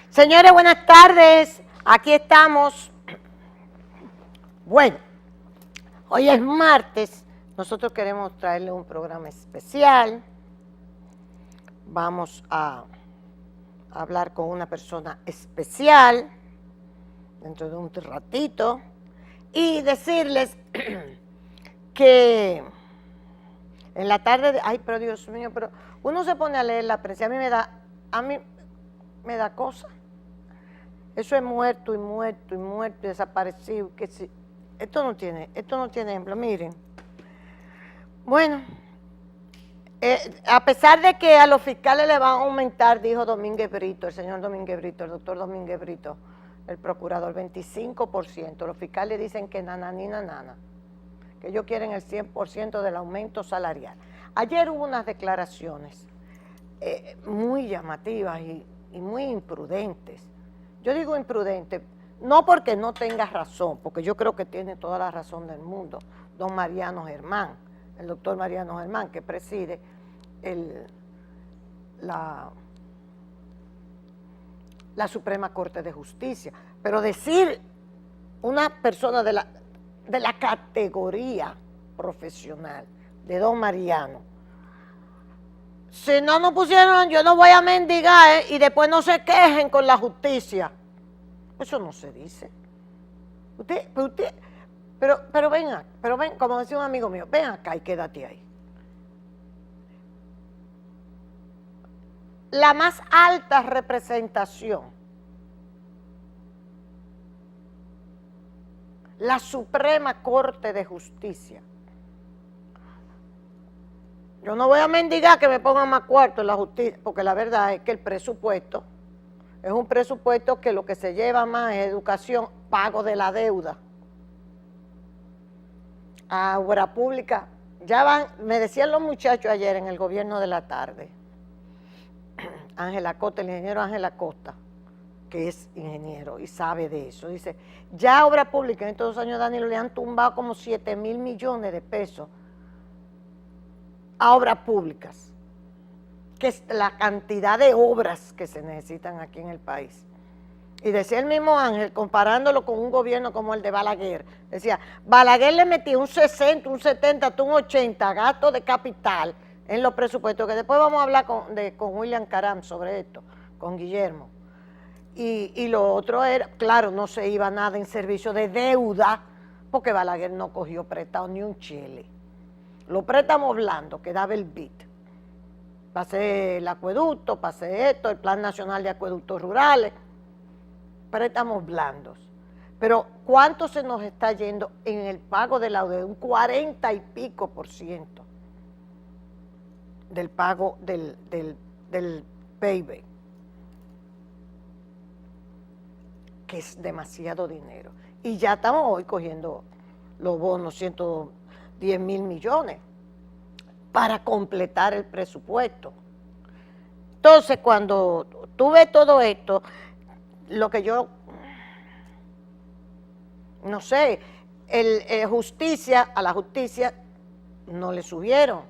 Señores, buenas tardes. Aquí estamos. Bueno, hoy es martes. Nosotros queremos traerle un programa especial. Vamos a hablar con una persona especial dentro de un ratito y decirles que en la tarde, ay, pero Dios mío, pero uno se pone a leer la prensa, a mí me da cosa. Eso es muerto y muerto y muerto y desaparecido. Que si, esto no tiene ejemplo. Miren. Bueno, a pesar de que a los fiscales le van a aumentar, dijo Domínguez Brito, el señor Domínguez Brito, el doctor Domínguez Brito, el procurador, 25%. Los fiscales dicen que nananina nana, que ellos quieren el 100% del aumento salarial. Ayer hubo unas declaraciones muy llamativas y muy imprudentes. Yo digo imprudente, no porque no tenga razón, porque yo creo que tiene toda la razón del mundo, don Mariano Germán, el doctor Mariano Germán, que preside la Suprema Corte de Justicia. Pero decir una persona de la categoría profesional de don Mariano, si no nos pusieron, yo no voy a mendigar y después no se quejen con la justicia. Eso no se dice. Pero ven, como decía un amigo mío, ven acá y quédate ahí. La más alta representación, la Suprema Corte de Justicia. Yo no voy a mendigar que me pongan más cuarto en la justicia, porque la verdad es que el presupuesto es un presupuesto que lo que se lleva más es educación, pago de la deuda. A obra pública, ya van, me decían los muchachos ayer en el gobierno de la tarde, Ángel Acosta, el ingeniero Ángel Acosta, que es ingeniero y sabe de eso, dice, ya obra pública en estos 2 años, Danilo, le han tumbado como 7,000 millones de pesos a obras públicas, que es la cantidad de obras que se necesitan aquí en el país. Y decía el mismo Ángel, comparándolo con un gobierno como el de Balaguer, decía, Balaguer le metía un 60, un 70, hasta un 80 gastos de capital en los presupuestos, que después vamos a hablar con William Caram sobre esto, con Guillermo. Y lo otro era, claro, no se iba nada en servicio de deuda, porque Balaguer no cogió prestado ni un chile. Los préstamos blandos que daba el BID. Pasé el acueducto, pasé esto, el Plan Nacional de Acueductos Rurales, préstamos blandos. Pero ¿cuánto se nos está yendo en el pago de la deuda? Un 40 y pico % del pago del PIB, que es demasiado dinero. Y ya estamos hoy cogiendo los bonos, 110,000 millones, para completar el presupuesto. Entonces, cuando tú ves todo esto, lo que yo, no sé, a la justicia no le subieron.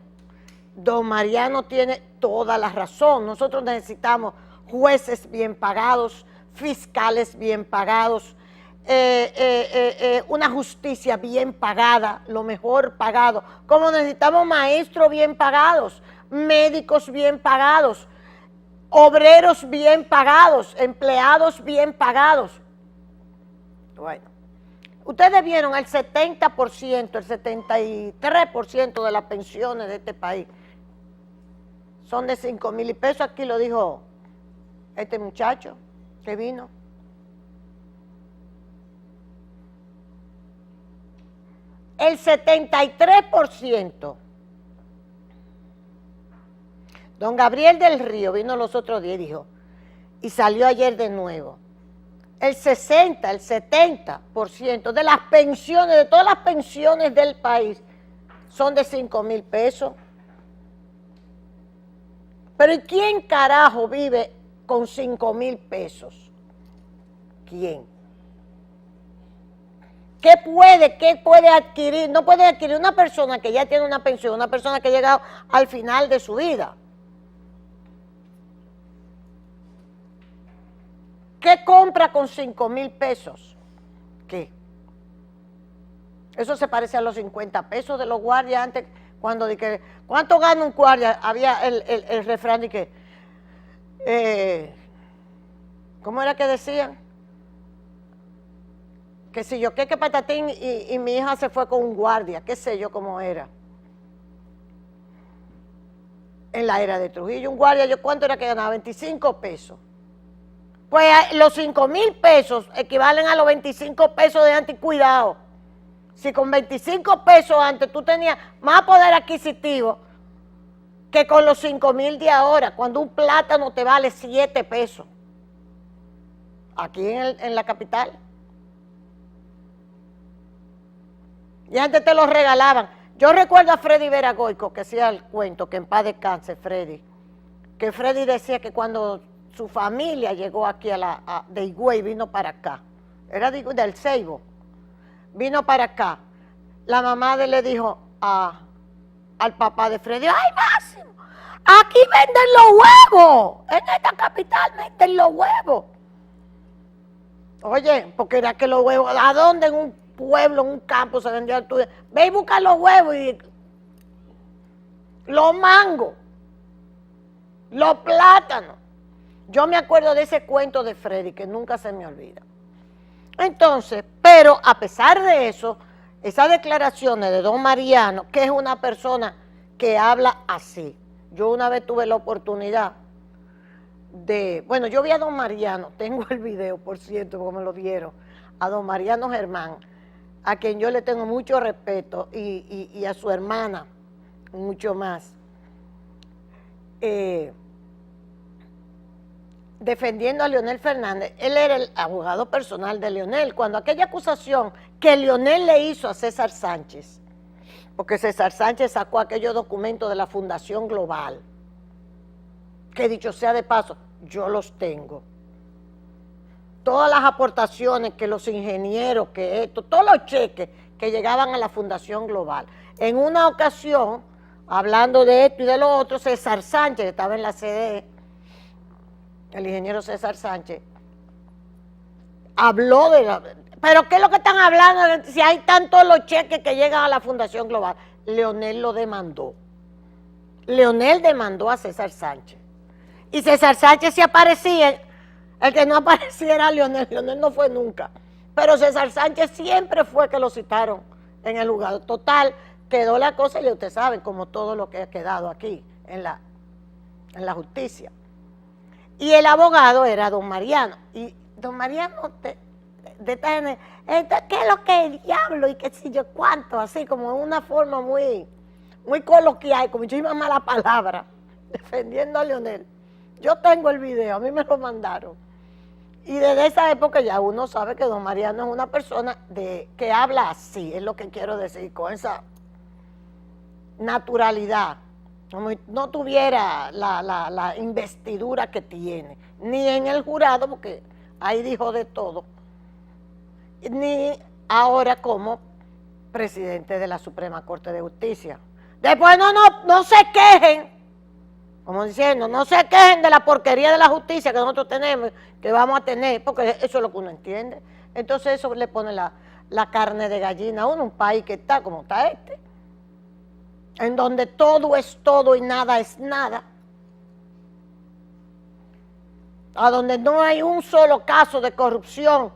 Don Mariano tiene toda la razón. Nosotros necesitamos jueces bien pagados, fiscales bien pagados, una justicia bien pagada, lo mejor pagado, como necesitamos maestros bien pagados, médicos bien pagados, obreros bien pagados, empleados bien pagados. Bueno, ustedes vieron el 70%, el 73% de las pensiones de este país son de 5,000 pesos, aquí lo dijo este muchacho que vino. El 73%. Don Gabriel del Río vino los otros días y dijo, y salió ayer de nuevo, el 60, el 70% de las pensiones, de todas las pensiones del país, son de 5,000 pesos. Pero ¿y quién carajo vive con 5,000 pesos? ¿Quién? ¿Qué puede adquirir? No puede adquirir una persona que ya tiene una pensión, una persona que ha llegado al final de su vida. ¿Qué compra con 5,000 pesos? ¿Qué? Eso se parece a los 50 pesos de los guardias antes, cuando dije, ¿cuánto gana un guardia? Había el refrán de que, ¿cómo era que decían? Que si yo qué patatín y mi hija se fue con un guardia, qué sé yo cómo era. En la era de Trujillo, un guardia, ¿yo cuánto era que ganaba? 25 pesos. Pues los 5,000 pesos equivalen a los 25 pesos de antes, cuidado. Si con 25 pesos antes tú tenías más poder adquisitivo que con los 5,000 de ahora, cuando un plátano te vale 7 pesos. Aquí en la capital. Y antes te los regalaban. Yo recuerdo a Freddy Veragoico, que hacía el cuento, que en paz descanse Freddy, que Freddy decía que cuando su familia llegó aquí de Higüey, vino para acá, era del Ceibo, vino para acá, la mamá le dijo al papá de Freddy, ¡ay, Máximo! Aquí venden los huevos, en esta capital venden los huevos. Oye, porque era que los huevos, ¿a dónde en un pueblo, en un campo se vendía el tuyo? Ve y busca los huevos y los mangos, los plátanos. Yo me acuerdo de ese cuento de Freddy que nunca se me olvida. Entonces, pero a pesar de eso, esas declaraciones de don Mariano, que es una persona que habla así. Yo una vez tuve la oportunidad bueno, yo vi a don Mariano, tengo el video, por cierto, porque me lo dieron, a don Mariano Germán, a quien yo le tengo mucho respeto, y a su hermana, mucho más, defendiendo a Leonel Fernández. Él era el abogado personal de Leonel, cuando aquella acusación que Leonel le hizo a César Sánchez, porque César Sánchez sacó aquellos documentos de la Fundación Global, que dicho sea de paso, yo los tengo. Todas las aportaciones que los ingenieros, todos los cheques que llegaban a la Fundación Global. En una ocasión, hablando de esto y de lo otro, César Sánchez, que estaba en la CDE, el ingeniero César Sánchez, habló pero ¿qué es lo que están hablando? Si hay tantos los cheques que llegan a la Fundación Global. Leonel lo demandó. Leonel demandó a César Sánchez. Y César Sánchez sí aparecía, el que no aparecía era Leonel. Leonel no fue nunca. Pero César Sánchez siempre fue que lo citaron en el lugar. Total, quedó la cosa, y usted sabe, como todo lo que ha quedado aquí en la justicia. Y el abogado era don Mariano. Y don Mariano, ¿qué es lo que el diablo? Y qué sé yo cuánto, así como en una forma muy, muy coloquial, como yo iba a mala palabra, defendiendo a Leonel. Yo tengo el video, a mí me lo mandaron. Y desde esa época ya uno sabe que don Mariano es una persona que habla así, es lo que quiero decir, con esa naturalidad. Como no tuviera la investidura que tiene, ni en el jurado, porque ahí dijo de todo, ni ahora como presidente de la Suprema Corte de Justicia. Después no se quejen, como diciendo, no se quejen de la porquería de la justicia que nosotros tenemos, que vamos a tener, porque eso es lo que uno entiende. Entonces eso le pone la carne de gallina a uno, un país que está como está en donde todo es todo y nada es nada, a donde no hay un solo caso de corrupción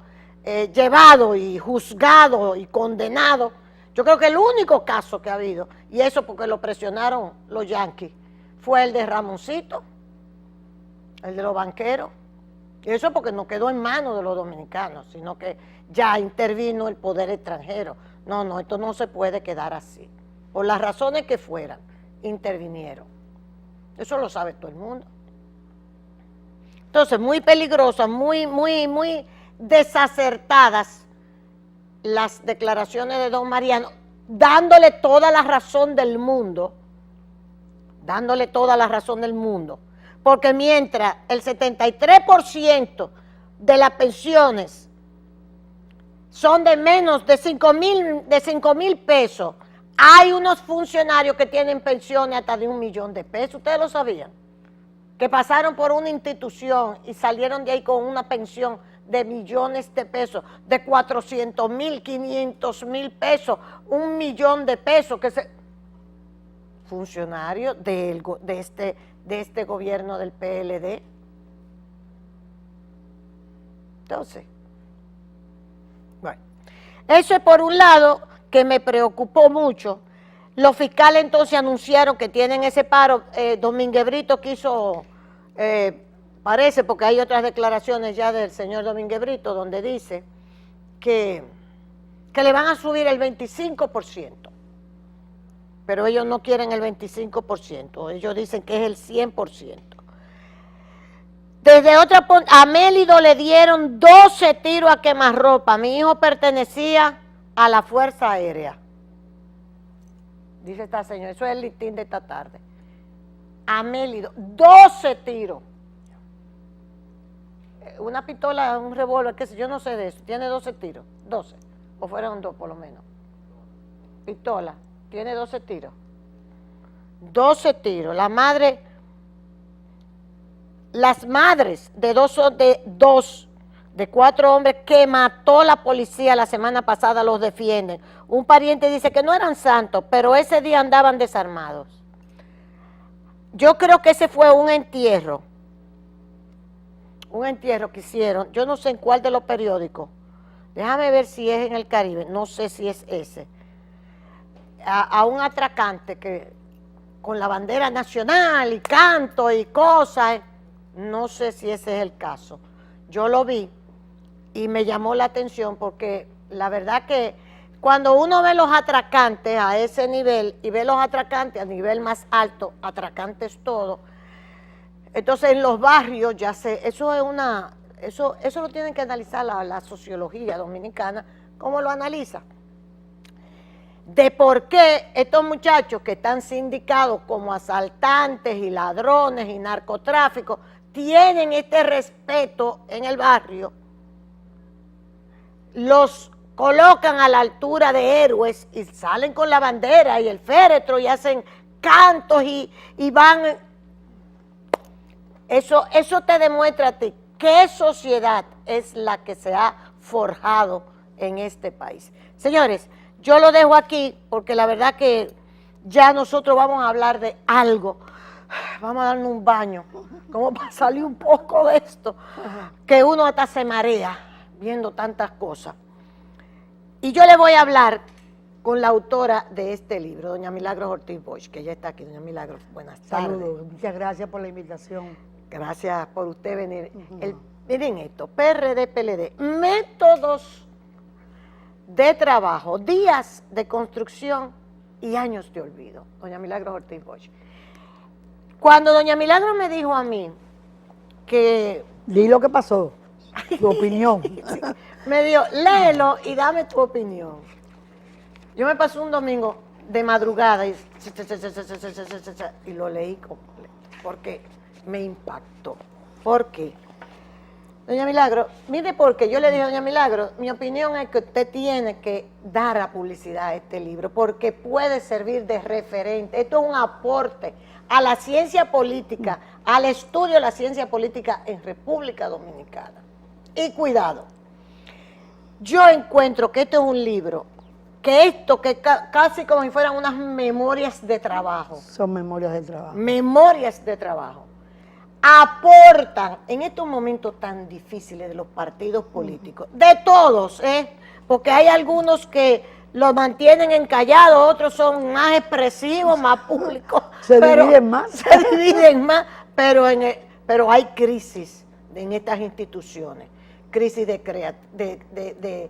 llevado y juzgado y condenado. Yo creo que el único caso que ha habido, y eso porque lo presionaron los yanquis, fue el de Ramoncito, el de los banqueros, y eso porque no quedó en manos de los dominicanos, sino que ya intervino el poder extranjero. No, esto no se puede quedar así. Por las razones que fueran, intervinieron. Eso lo sabe todo el mundo. Entonces, muy peligrosas, muy desacertadas las declaraciones de don Mariano, dándole toda la razón del mundo, porque mientras el 73% de las pensiones son de menos de 5,000 pesos. Hay unos funcionarios que tienen pensiones hasta de 1 millón de pesos, ¿ustedes lo sabían? Que pasaron por una institución y salieron de ahí con una pensión de millones de pesos, de 400,000, 500,000 pesos, 1 millón de pesos, funcionarios de este gobierno del PLD. Entonces, bueno, eso es por un lado que me preocupó mucho. Los fiscales entonces anunciaron que tienen ese paro. Domínguez Brito quiso, parece, porque hay otras declaraciones ya del señor Domínguez Brito, donde dice que le van a subir el 25%, pero ellos no quieren el 25%, ellos dicen que es el 100%. Desde otra punta, a Mélido le dieron 12 tiros a quemarropa. Mi hijo pertenecía a la Fuerza Aérea. Dice esta señora, eso es el listín de esta tarde. A Mélido, 12 tiros. Una pistola, un revólver, qué sé yo, no sé de eso. Tiene 12 tiros, 12. O fueron 2 por lo menos. Pistola, tiene 12 tiros. 12 tiros. Las madres de 4 hombres que mató la policía la semana pasada los defienden. Un pariente dice que no eran santos, pero ese día andaban desarmados. Yo creo que ese fue un entierro que hicieron, yo no sé en cuál de los periódicos, déjame ver si es en el Caribe, no sé si es ese, a un atracante que con la bandera nacional y canto y cosas, no sé si ese es el caso. Yo lo vi y me llamó la atención porque la verdad que cuando uno ve los atracantes a ese nivel y ve los atracantes a nivel más alto, atracantes todo, entonces en los barrios ya sé, eso lo tienen que analizar la sociología dominicana, ¿cómo lo analiza? De por qué estos muchachos que están sindicados como asaltantes y ladrones y narcotráficos tienen este respeto en el barrio, los colocan a la altura de héroes y salen con la bandera y el féretro y hacen cantos y van. Eso te demuestra a ti qué sociedad es la que se ha forjado en este país. Señores, yo lo dejo aquí porque la verdad que ya nosotros vamos a hablar de algo. Vamos a darnos un baño, como para salir un poco de esto, que uno hasta se marea viendo tantas cosas. Y yo le voy a hablar con la autora de este libro, doña Milagros Ortiz Bosch, que ya está aquí. Doña Milagros, buenas tardes. Saludos, muchas gracias por la invitación. Gracias por usted venir. Miren esto, PRD, PLD, métodos de trabajo, días de construcción y años de olvido. Doña Milagros Ortiz Bosch. Cuando doña Milagros me dijo a mí que... Di lo que pasó, tu opinión. Sí, me dijo, léelo y dame tu opinión. Yo me pasé un domingo de madrugada y lo leí completo, porque me impactó. ¿Por qué? Doña Milagros, mire por qué. Yo le dije a doña Milagros, mi opinión es que usted tiene que dar a publicidad a este libro, porque puede servir de referente. Esto es un aporte a la ciencia política, al estudio de la ciencia política en República Dominicana. Y cuidado, yo encuentro que esto es un libro, que casi como si fueran unas memorias de trabajo. Son memorias de trabajo. Memorias de trabajo. Aportan en estos momentos tan difíciles de los partidos políticos, de todos, porque hay algunos que lo mantienen encallado, otros son más expresivos, más públicos. Dividen más. Se dividen más, pero hay crisis en estas instituciones, crisis de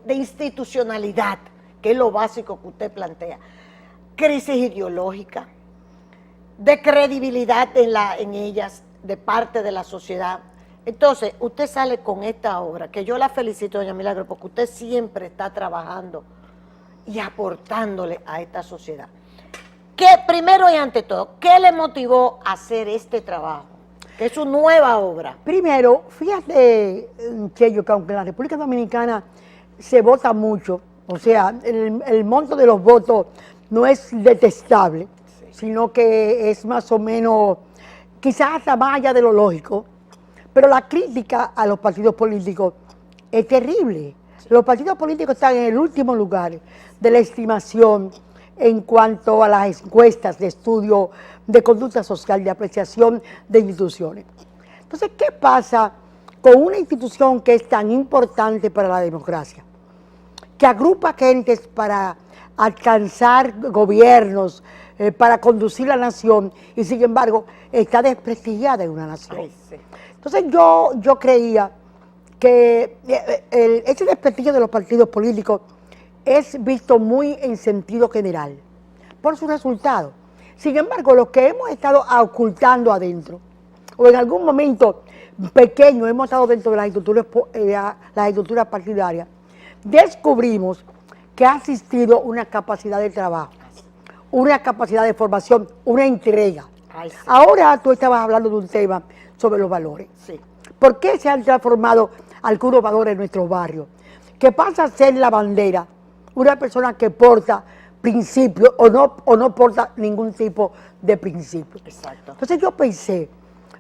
institucionalidad, que es lo básico que usted plantea, crisis ideológica, de credibilidad en ellas, de parte de la sociedad. Entonces, usted sale con esta obra, que yo la felicito, doña Milagro, porque usted siempre está trabajando y aportándole a esta sociedad. Primero y ante todo, ¿qué le motivó a hacer este trabajo? que es su nueva obra. Primero, fíjate, Cheyo, que aunque en la República Dominicana se vota mucho, o sea, el monto de los votos no es detestable, sino que es más o menos, quizás hasta más allá de lo lógico, pero la crítica a los partidos políticos es terrible. Los partidos políticos están en el último lugar de la estimación en cuanto a las encuestas de estudio de conducta social, de apreciación de instituciones. Entonces, ¿qué pasa con una institución que es tan importante para la democracia? Que agrupa gentes para alcanzar gobiernos, para conducir la nación, y sin embargo está desprestigiada en una nación. Ay, sí. Entonces yo creía que ese desprestigio de los partidos políticos es visto muy en sentido general, por su resultado. Sin embargo, lo que hemos estado ocultando adentro, o en algún momento pequeño hemos estado dentro de las estructuras partidarias, descubrimos que ha existido una capacidad de trabajo, una capacidad de formación, una entrega. Ay, sí. Ahora tú estabas hablando de un tema sobre los valores. Sí. ¿Por qué se han transformado algunos valores en nuestros barrios? Que pasa a ser la bandera una persona que porta principios o no porta ningún tipo de principio. Exacto. Entonces yo pensé,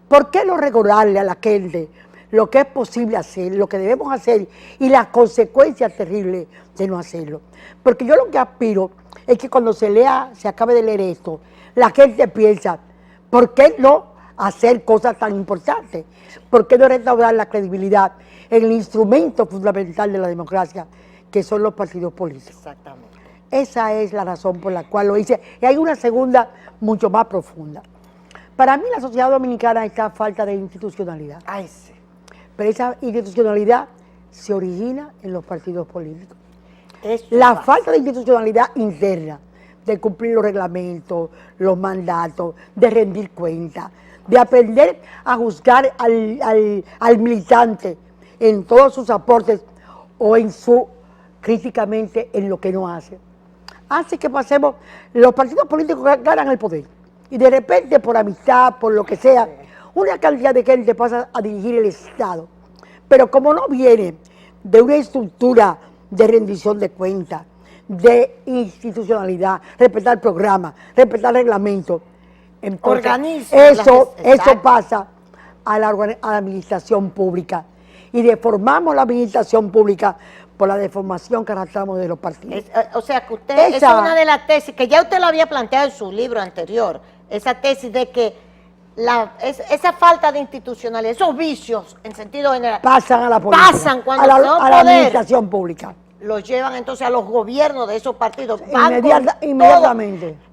¿por qué no recordarle a la gente lo que es posible hacer, lo que debemos hacer y las consecuencias terribles de no hacerlo? Porque yo lo que aspiro es que cuando se acabe de leer esto, la gente piensa, ¿por qué no hacer cosas tan importantes? ¿Por qué no restaurar la credibilidad en el instrumento fundamental de la democracia, que son los partidos políticos? Exactamente. Esa es la razón por la cual lo hice. Y hay una segunda mucho más profunda. Para mí la sociedad dominicana está a falta de institucionalidad. Ay, sí. Pero esa institucionalidad se origina en los partidos políticos. Eso La pasa. falta de institucionalidad interna, de cumplir los reglamentos, los mandatos, de rendir cuentas, de aprender a juzgar al militante en todos sus aportes o críticamente en lo que no hace. Hace que pasemos, los partidos políticos ganan el poder y de repente por amistad, por lo que sea, una cantidad de gente pasa a dirigir el Estado. Pero como no viene de una estructura de rendición de cuentas, de institucionalidad, respetar programas, respetar reglamentos, entonces Organiza eso exacto. pasa a la administración pública y deformamos la administración pública por la deformación que arrastramos de los partidos. O sea, que usted, esa es una de las tesis, que ya usted lo había planteado en su libro anterior, esa tesis de que esa falta de institucionalidad, esos vicios en sentido general, Pasan a la política, pasan cuando a la son poder, administración pública. los llevan entonces a los gobiernos de esos partidos. Van con Inmediatamente. todo.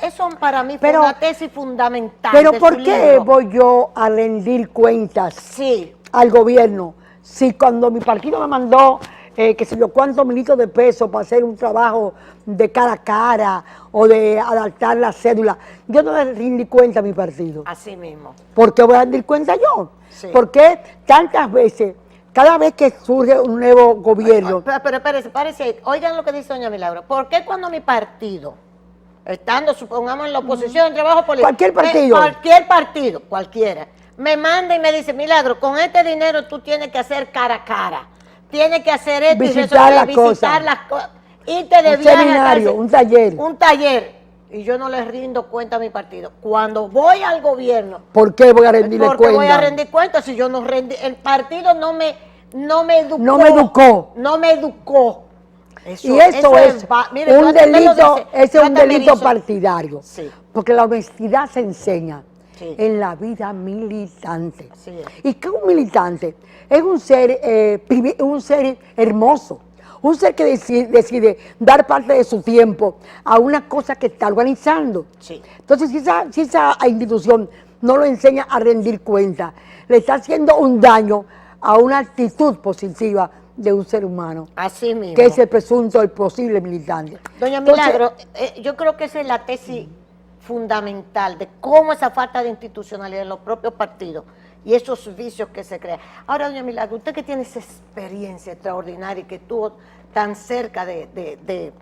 Eso para mí fue una tesis fundamental. Pero de ¿por su qué libro. voy yo a rendir cuentas Sí. al gobierno? Si cuando mi partido me mandó, qué sé yo, cuántos militos de peso para hacer un trabajo de cara a cara o de adaptar la cédula, yo no le rendí cuenta a mi partido. Así mismo. ¿Por qué voy a rendir cuenta yo? Sí. ¿Por qué tantas veces, cada vez que surge un nuevo gobierno? Pero espérese, oigan lo que dice doña Milagro. ¿Por qué cuando mi partido, estando, supongamos, en la oposición, en trabajo político, Cualquier partido. cualquiera, me manda y me dice, Milagro, con este dinero tú tienes que hacer cara a cara, tienes que hacer esto Visitar las visitar cosas. las cosas, irte de Un viaje a seminario, tal- un taller. un taller, y yo no le rindo cuenta a mi partido. Cuando voy al gobierno, ¿Por qué voy a rendirle porque cuenta? voy a rendir cuenta si yo no rendí, el partido no me educó. No me educó. No me educó. Y eso es mire, un usted lo delito, dice, ese es yo un también delito hizo- partidario. Sí. Porque la honestidad se enseña Sí. en la vida militante. Así es. Y que un militante es un ser hermoso, un ser que decide dar parte de su tiempo a una cosa que está organizando. Sí. Entonces, si esa institución no lo enseña a rendir cuenta, le está haciendo un daño a una actitud positiva de un ser humano, Así mismo. que es el presunto, el posible militante. Doña Entonces, Milagro, yo creo que esa es la tesis fundamental de cómo esa falta de institucionalidad en los propios partidos y esos vicios que se crean. Ahora, doña Milagro, usted que tiene esa experiencia extraordinaria y que estuvo tan cerca de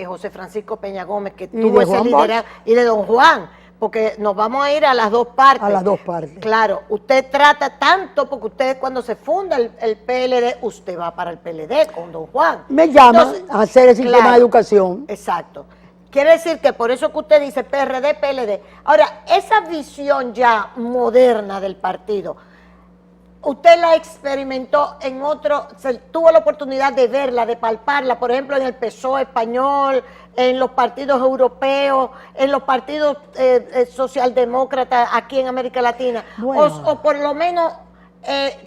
José Francisco Peña Gómez, que Y tuvo de ese Juan liderazgo, y de don Juan, porque nos vamos a ir a las dos partes. A las dos partes. Claro, usted trata tanto, porque usted cuando se funda el PLD, usted va para el PLD con don Juan. Me llaman Entonces, a hacer el sistema de educación. Exacto. Quiere decir que por eso que usted dice PRD, PLD. Ahora, esa visión ya moderna del partido, usted la experimentó en otro, tuvo la oportunidad de verla, de palparla, por ejemplo, en el PSOE español, en los partidos europeos, en los partidos socialdemócratas aquí en América Latina, Bueno. o por lo menos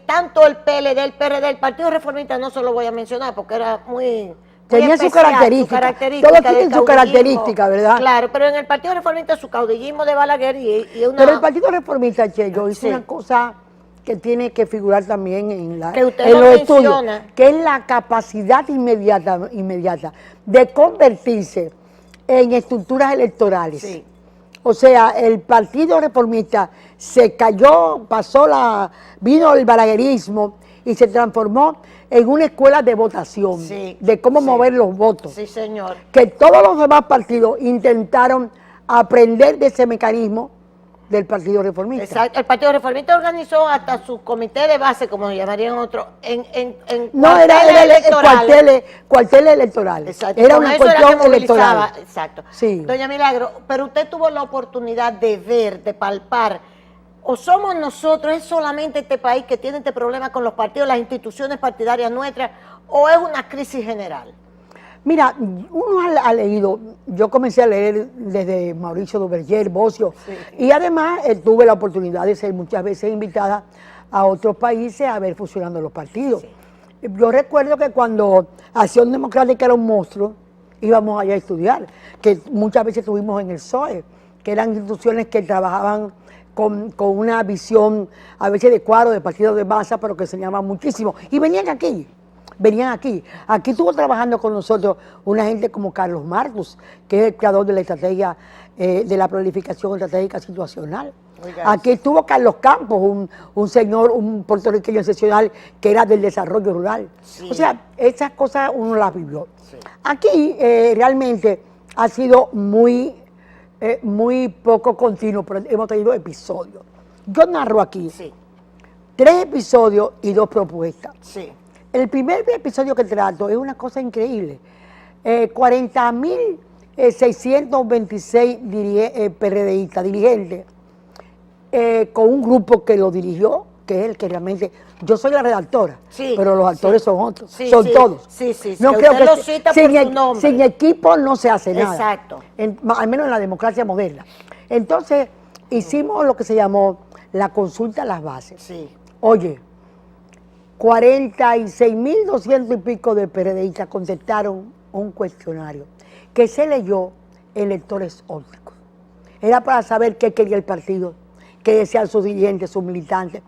tanto el PLD, el PRD, el Partido Reformista, no se lo voy a mencionar porque era muy tenía su especial, característica. característica Todos de tienen su caudillismo. característica, ¿verdad? Claro, pero en el Partido Reformista su caudillismo de Balaguer y una... Pero el Partido Reformista, Cheyo, hizo Sí. una cosa que tiene que figurar también en, Que usted en lo los estudios, menciona. que es la capacidad inmediata de convertirse en estructuras electorales. Sí. O sea, el Partido Reformista se cayó, vino el balaguerismo y se transformó en una escuela de votación, Sí, de cómo sí. mover los votos. Sí, señor. Que todos los demás partidos intentaron aprender de ese mecanismo del Partido Reformista. Exacto. El Partido Reformista organizó hasta su comité de base, como lo llamarían otros, en No, cuarteles electorales. Exacto. Era Con una eso era que cuestión movilizaba. electoral. Exacto. Sí. Doña Milagro, pero usted tuvo la oportunidad de ver, de palpar, o somos nosotros, es solamente este país que tiene este problema con los partidos, las instituciones partidarias nuestras, o es una crisis general. Mira, uno ha leído, yo comencé a leer desde Mauricio Duverger, Bocio, Sí. y además tuve la oportunidad de ser muchas veces invitada a otros países a ver funcionando los partidos. Sí. Yo recuerdo que cuando Acción Democrática era un monstruo, íbamos allá a estudiar, que muchas veces estuvimos en el PSOE, que eran instituciones que trabajaban con una visión a veces de cuadro, de partidos de masa, pero que enseñaban muchísimo, y venían aquí. Aquí estuvo trabajando con nosotros una gente como Carlos Marcus, que es el creador de la estrategia de la planificación estratégica situacional. Oiga, Aquí estuvo Carlos Campos, un señor, un puertorriqueño excepcional que era del desarrollo rural. Sí. O sea, esas cosas uno las vivió. Sí. Aquí realmente ha sido muy poco continuo, pero hemos tenido episodios. Yo narro aquí Sí, 3 episodios y 2 propuestas. sí. El primer episodio que trato es una cosa increíble. 40.626 PRDistas, dirigentes, con un grupo que lo dirigió, que es el que realmente... Yo soy la redactora, Sí, pero los actores sí. son otros, Sí, son sí, todos. sí, sí, No que creo usted que lo cita por su nombre. sin equipo no se hace nada. Exacto. Al menos en la democracia moderna. Entonces, hicimos lo que se llamó la consulta a las bases. Sí. Oye, 46.200 y pico de PRDistas contestaron un cuestionario que se leyó en lectores ópticos. Era para saber qué quería el partido, qué decían sus dirigentes, sus militantes,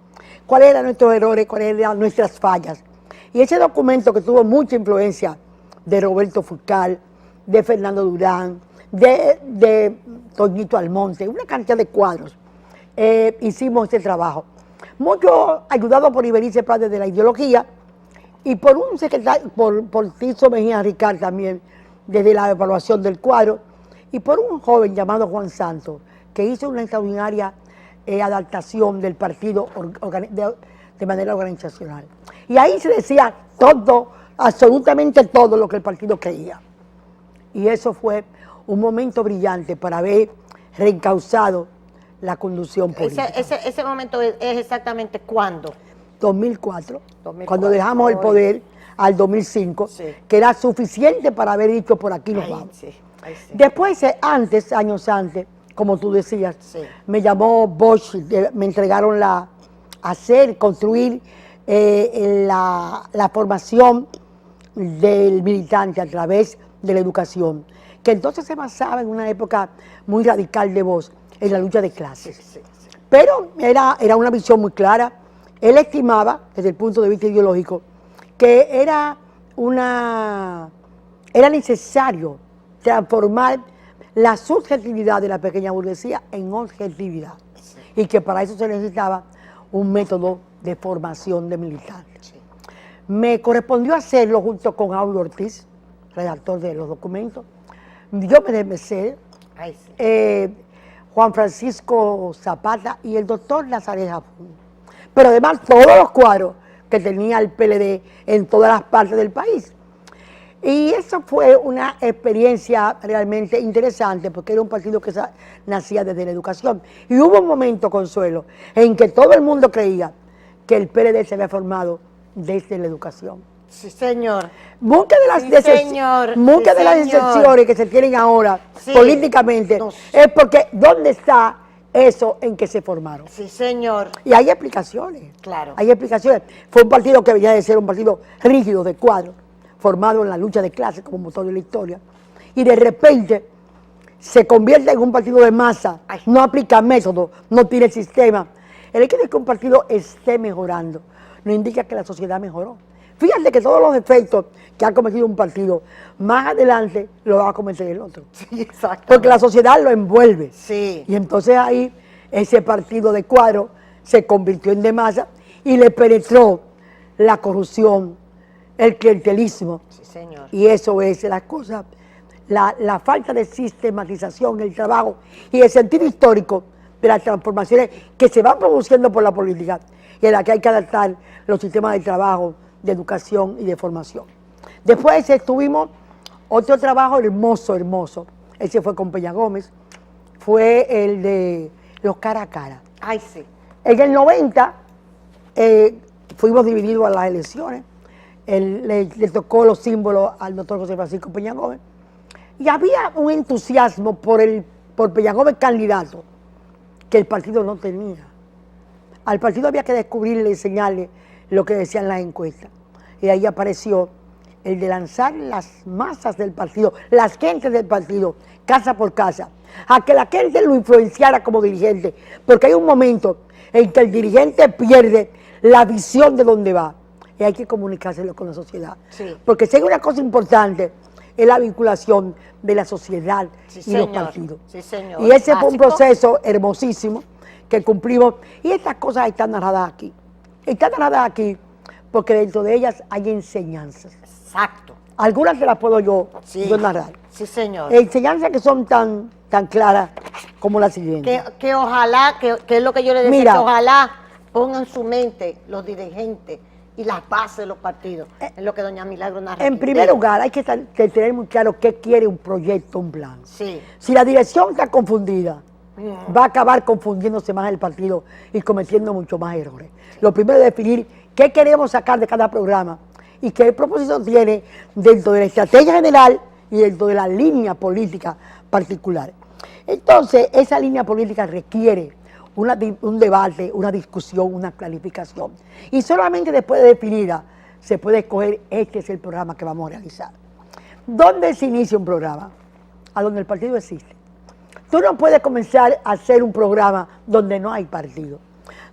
cuáles eran nuestros errores, cuáles eran nuestras fallas. Y ese documento que tuvo mucha influencia de Roberto Fulcal, de Fernando Durán, de Toñito Almonte, una cantidad de cuadros, hicimos este trabajo. Mucho ayudado por Iberice Prades de la ideología y por un secretario, por Tiso Mejía Ricard también, desde la evaluación del cuadro, y por un joven llamado Juan Santos, que hizo una extraordinaria adaptación del partido de manera organizacional. Y ahí se decía todo, absolutamente todo lo que el partido creía. Y eso fue un momento brillante para haber reencauzado la conducción política. Ese momento es exactamente cuándo. 2004, 2004, cuando dejamos el poder al 2005, Sí. que era suficiente para haber dicho por aquí nos Ahí vamos. sí, ahí sí. Después, años antes, como tú decías, Sí. me llamó Bosch, me entregaron construir la formación del militante a través de la educación, que entonces se basaba en una época muy radical de Bosch, en la lucha de clases. Sí, sí. Pero era una visión muy clara. Él estimaba, desde el punto de vista ideológico, que era necesario transformar la subjetividad de la pequeña burguesía en objetividad. Y que para eso se necesitaba un método de formación de militantes. Sí. Me correspondió hacerlo junto con Aulio Ortiz, redactor de los documentos. Yo me desmesé. Ahí sí. Juan Francisco Zapata y el doctor Nazaret Jabón. Pero además todos los cuadros que tenía el PLD en todas las partes del país. Y eso fue una experiencia realmente interesante porque era un partido que nacía desde la educación. Y hubo un momento, Consuelo, en que todo el mundo creía que el PLD se había formado desde la educación. Sí, señor. Muchas de las, decepciones que se tienen ahora políticamente es porque ¿dónde está eso en que se formaron? Sí, señor. Y hay explicaciones. Claro. Hay explicaciones. Fue un partido que venía de ser un partido rígido de cuadro, formado en la lucha de clases como motor de la historia, y de repente se convierte en un partido de masa, no aplica métodos, no tiene sistema. El hecho de que un partido esté mejorando no indica que la sociedad mejoró. Fíjate que todos los defectos que ha cometido un partido, más adelante lo va a cometer el otro. Sí, exacto. Porque la sociedad lo envuelve. Sí. Y entonces ahí ese partido de cuadro se convirtió en de masa y le penetró la corrupción, el clientelismo. Sí, señor. Y eso es la cosa, la falta de sistematización, el trabajo y el sentido histórico de las transformaciones que se van produciendo por la política y en la que hay que adaptar los sistemas de trabajo, de educación y de formación. Después tuvimos otro trabajo hermoso, hermoso. Ese fue con Peña Gómez, fue el de los cara a cara. Ay, sí. En el 90 fuimos divididos a las elecciones. Le tocó los símbolos al doctor José Francisco Peña Gómez. Y había un entusiasmo por Peña Gómez candidato que el partido no tenía. Al partido había que descubrirle y enseñarle lo que decían las encuestas. Y ahí apareció el de lanzar las masas del partido, las gentes del partido, casa por casa, a que la gente lo influenciara como dirigente. Porque hay un momento en que el dirigente pierde la visión de dónde va. Y hay que comunicárselo con la sociedad. Sí. Porque si hay una cosa importante, es la vinculación de la sociedad y los partidos. Sí, señor. Y ese fue un proceso hermosísimo que cumplimos. Y estas cosas están narradas aquí. Están narradas aquí porque dentro de ellas hay enseñanzas. Exacto. Algunas te las puedo yo narrar. Sí, señor. Enseñanzas que son tan claras como la siguiente. Que ojalá, que es lo que yo le decía, Mira, que ojalá pongan su mente los dirigentes y las bases de los partidos, es lo que doña Milagro narra. En primer lugar, hay que tener muy claro qué quiere un proyecto, un plan. Sí. Si la dirección está confundida, va a acabar confundiéndose más el partido y cometiendo mucho más errores. Lo primero es definir qué queremos sacar de cada programa y qué propósito tiene dentro de la estrategia general y dentro de la línea política particular. Entonces, esa línea política requiere un debate, una discusión, una planificación. Y solamente después de definida se puede escoger este es el programa que vamos a realizar. ¿Dónde se inicia un programa? A donde el partido existe. Tú no puedes comenzar a hacer un programa donde no hay partido.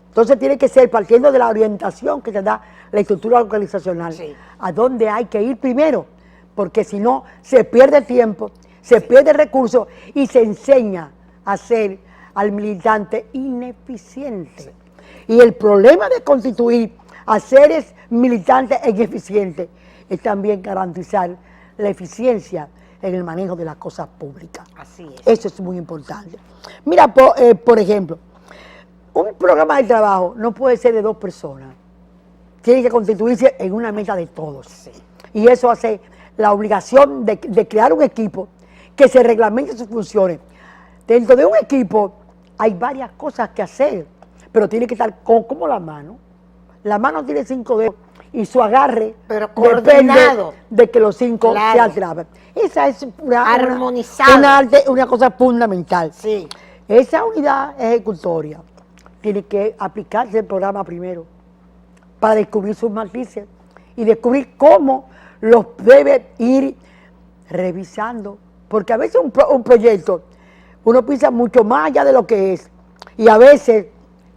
Entonces tiene que ser partiendo de la orientación que te da la estructura organizacional, a donde hay que ir primero, porque si no se pierde tiempo, se pierde recursos y se enseña a ser al militante ineficiente. Y el problema de constituir a seres militantes e ineficientes es también garantizar la eficiencia en el manejo de las cosas públicas. Así es. Eso es muy importante. Mira, por ejemplo, un programa de trabajo no puede ser de 2 personas. Tiene que constituirse en una meta de todos. Sí. Y eso hace la obligación de crear un equipo que se reglamente sus funciones. Dentro de un equipo hay varias cosas que hacer, pero tiene que estar como la mano. La mano tiene 5 dedos y su agarre coordinado, depende de que los 5 se atrapen. Esa es una cosa fundamental. Sí. Esa unidad ejecutoria tiene que aplicarse el programa primero para descubrir sus matices y descubrir cómo los debe ir revisando. Porque a veces un proyecto uno piensa mucho más allá de lo que es y a veces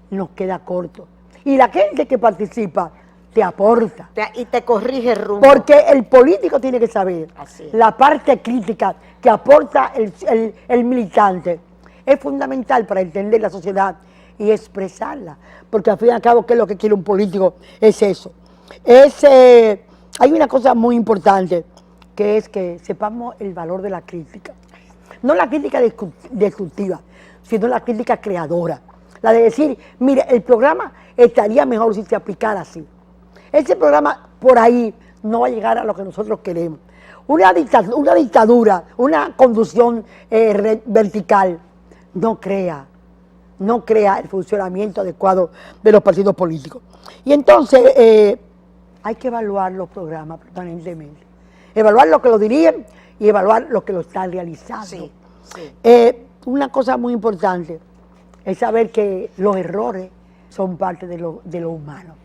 nos queda corto. Y la gente que participa te aporta. Y te corrige el rumbo. Porque el político tiene que saber la parte crítica que aporta el militante. Es fundamental para entender la sociedad y expresarla. Porque al fin y al cabo, ¿qué es lo que quiere un político? Es eso. Hay una cosa muy importante, que es que sepamos el valor de la crítica. No la crítica destructiva. sino la crítica creadora. La de decir, mire, el programa estaría mejor si se aplicara así. Ese programa por ahí no va a llegar a lo que nosotros queremos. Una dictadura, una conducción vertical, no crea el funcionamiento adecuado de los partidos políticos. Y entonces hay que evaluar los programas permanentemente. Evaluar lo que lo dirigen y evaluar lo que lo están realizando. Sí, sí. Una cosa muy importante es saber que los errores son parte de lo humano.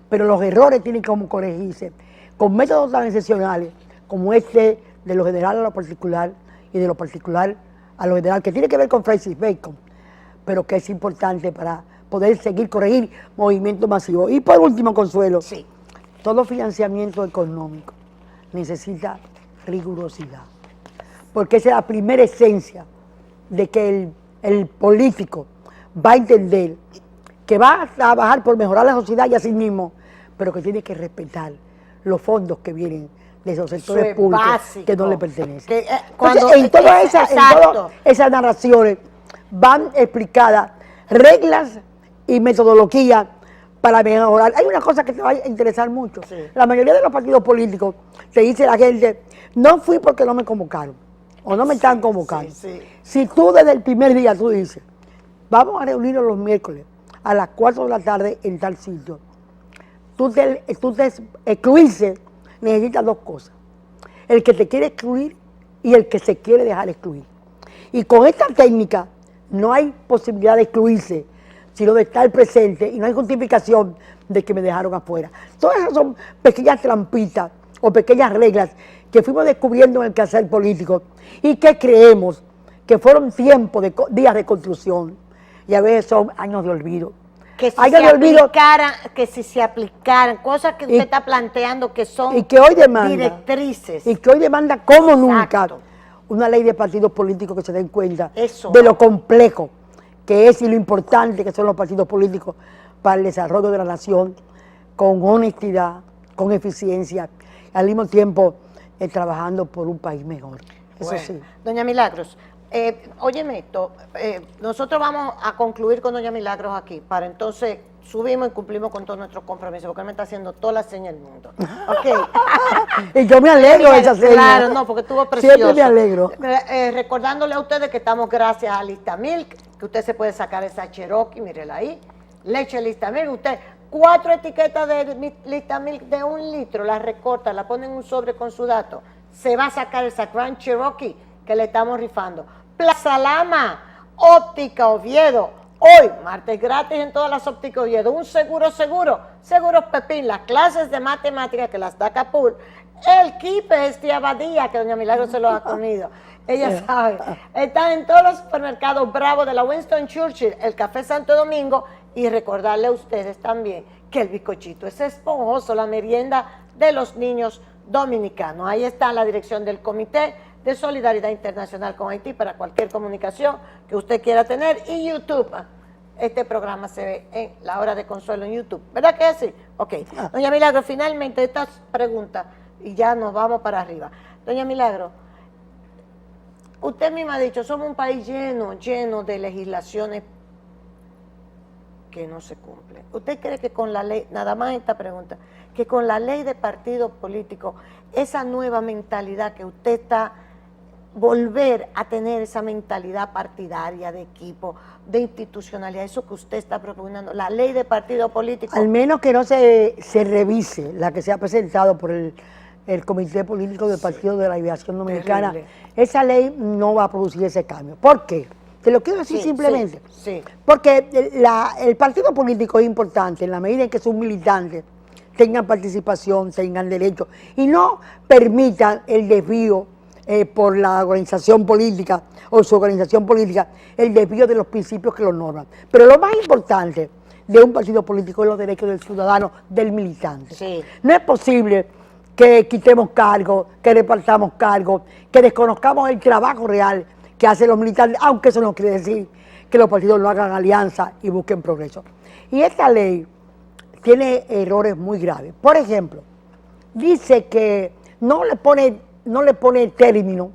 Pero los errores tienen que corregirse con métodos tan excepcionales como este de lo general a lo particular y de lo particular a lo general, que tiene que ver con Francis Bacon, pero que es importante para poder seguir corregir movimientos masivos. Y por último, Consuelo, Sí. todo financiamiento económico necesita rigurosidad, porque esa es la primera esencia de que el político va a entender que va a trabajar por mejorar la sociedad y a sí mismo, pero que tiene que respetar los fondos que vienen de esos sectores es públicos básico. que no le pertenecen. Que, Entonces, en todas exacto. esas narraciones van explicadas reglas y metodologías para mejorar. Hay una cosa que te va a interesar mucho. Sí. La mayoría de los partidos políticos te dice la gente, no fui porque no me convocaron o no me están convocando. sí. Si tú desde el primer día tú dices, vamos a reunirnos los miércoles a las 4 de la tarde en tal sitio, tú te excluirse necesitas dos cosas: el que te quiere excluir y el que se quiere dejar excluir. Y con esta técnica no hay posibilidad de excluirse, sino de estar presente, y no hay justificación de que me dejaron afuera. Todas esas son pequeñas trampitas o pequeñas reglas que fuimos descubriendo en el quehacer político y que creemos que fueron tiempos de días de construcción y a veces son años de olvido. Que si, Años de olvido se aplicaran, cosas que usted está planteando que son y que hoy demanda, directrices. y que hoy demanda como nunca Exacto. una ley de partidos políticos que se den cuenta Eso. de lo complejo que es y lo importante que son los partidos políticos para el desarrollo de la nación, con honestidad, con eficiencia, y al mismo tiempo trabajando por un país mejor. Eso Bueno, sí. Doña Milagros, óyeme esto, nosotros vamos a concluir con Doña Milagros aquí, para entonces subimos y cumplimos con todos nuestros compromisos, porque él me está haciendo toda la seña del mundo. Ok. Y yo me alegro de esa seña. Claro, no, porque estuvo precioso. Siempre me alegro. Recordándole a ustedes que estamos gracias a Listamilk, que usted se puede sacar esa Cherokee, mírela ahí, leche Listamilk, usted 4 etiquetas de Listamilk de 1 litro, las recorta, la pone en un sobre con su dato, se va a sacar esa Grand Cherokee que le estamos rifando. Plaza Lama, Óptica Oviedo, hoy, martes gratis en todas las ópticas Oviedo, un Seguros Pepín, las clases de matemáticas que las da Capul, el kipe de Estia Abadía, que doña Milagro se lo ha comido, ella sabe, está en todos los supermercados Bravo de la Winston Churchill, el Café Santo Domingo, y recordarle a ustedes también que el bizcochito es esponjoso, la merienda de los niños dominicanos. Ahí está la dirección del Comité de Solidaridad Internacional con Haití para cualquier comunicación que usted quiera tener, y YouTube. Este programa se ve en La Hora de Consuelo en YouTube, ¿verdad que es así? Ok. Doña Milagro, finalmente estas preguntas y ya nos vamos para arriba. Doña Milagro, usted misma ha dicho, somos un país lleno de legislaciones que no se cumplen. ¿Usted cree que con la ley, nada más esta pregunta, que con la ley de partidos políticos, esa nueva mentalidad que usted está, volver a tener esa mentalidad partidaria, de equipo, de institucionalidad, eso que usted está proponiendo, la ley de partidos políticos? Al menos que no se revise la que se ha presentado por el Comité Político del Partido de la Liberación Dominicana, Terrible. Esa ley no va a producir ese cambio. ¿Por qué? Te lo quiero decir simplemente. Sí. Porque el partido político es importante en la medida en que sus militantes tengan participación, tengan derecho y no permitan el desvío por la organización política o su organización política, el desvío de los principios que los norman. Pero lo más importante de un partido político es los derechos del ciudadano, del militante. Sí. No es posible que quitemos cargos, que repartamos cargos, que desconozcamos el trabajo real que hacen los militantes, aunque eso no quiere decir que los partidos no hagan alianza y busquen progreso. Y esta ley tiene errores muy graves. Por ejemplo, dice que no le pone término,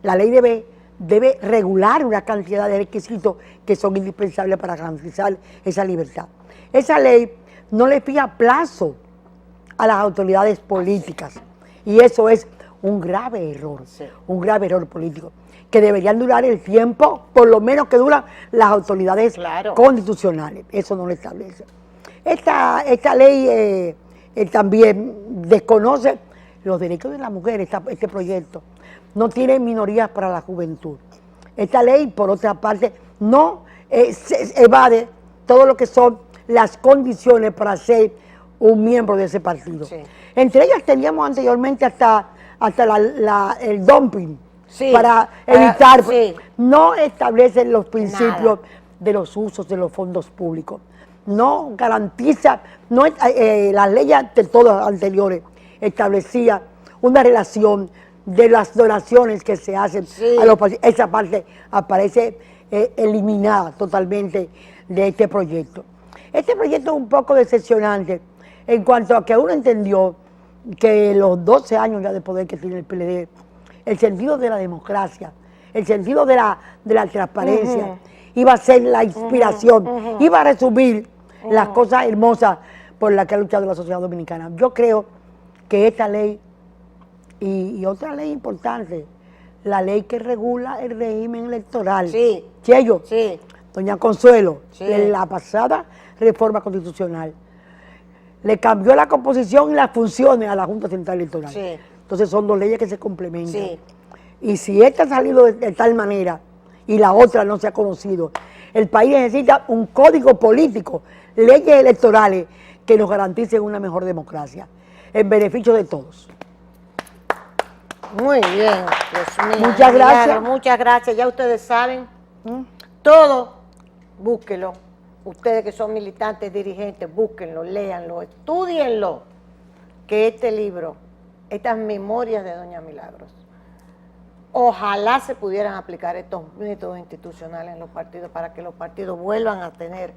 la ley debe debe regular una cantidad de requisitos que son indispensables para garantizar esa libertad. Esa ley no le fija plazo a las autoridades políticas y eso es un grave error, un grave error político, que deberían durar el tiempo, por lo menos que duran las autoridades constitucionales, eso no lo establece. Esta ley también desconoce los derechos de la mujer, este proyecto, no tiene minorías para la juventud. Esta ley, por otra parte, no se evade todo lo que son las condiciones para ser un miembro de ese partido. Sí. Entre ellas teníamos anteriormente hasta el dumping, para evitar, no establecen los principios de los usos de los fondos públicos, no garantiza, las leyes de todas anteriores establecía una relación de las donaciones que se hacen a los países. Esa parte aparece eliminada totalmente de este proyecto. Este proyecto es un poco decepcionante en cuanto a que uno entendió que los 12 años ya de poder que tiene el PLD, el sentido de la democracia, el sentido de la transparencia, iba a ser la inspiración, iba a resumir las cosas hermosas por las que ha luchado la sociedad dominicana. Yo creo que esta ley y otra ley importante, la ley que regula el régimen electoral, Cheyo, doña Consuelo, en la pasada reforma constitucional, le cambió la composición y las funciones a la Junta Central Electoral. Entonces son dos leyes que se complementan. Y si esta ha salido de tal manera y la otra no se ha conocido, el país necesita un código político, leyes electorales que nos garanticen una mejor democracia, en beneficio de todos. Muy bien, Dios mío. Muchas gracias. Claro, muchas gracias. Ya ustedes saben, todo, búsquenlo. Ustedes que son militantes, dirigentes, búsquenlo, léanlo, estudienlo. Que este libro, estas memorias de doña Milagros, ojalá se pudieran aplicar estos métodos institucionales en los partidos para que los partidos vuelvan a tener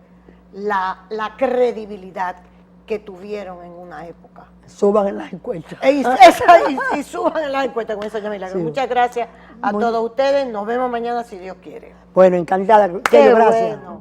la credibilidad que tuvieron en una época. Suban en las encuestas. Y suban en las encuestas con esa doña Milagros. Muchas gracias a todos ustedes. Nos vemos mañana si Dios quiere. Bueno, encantada. Qué gracias. bueno.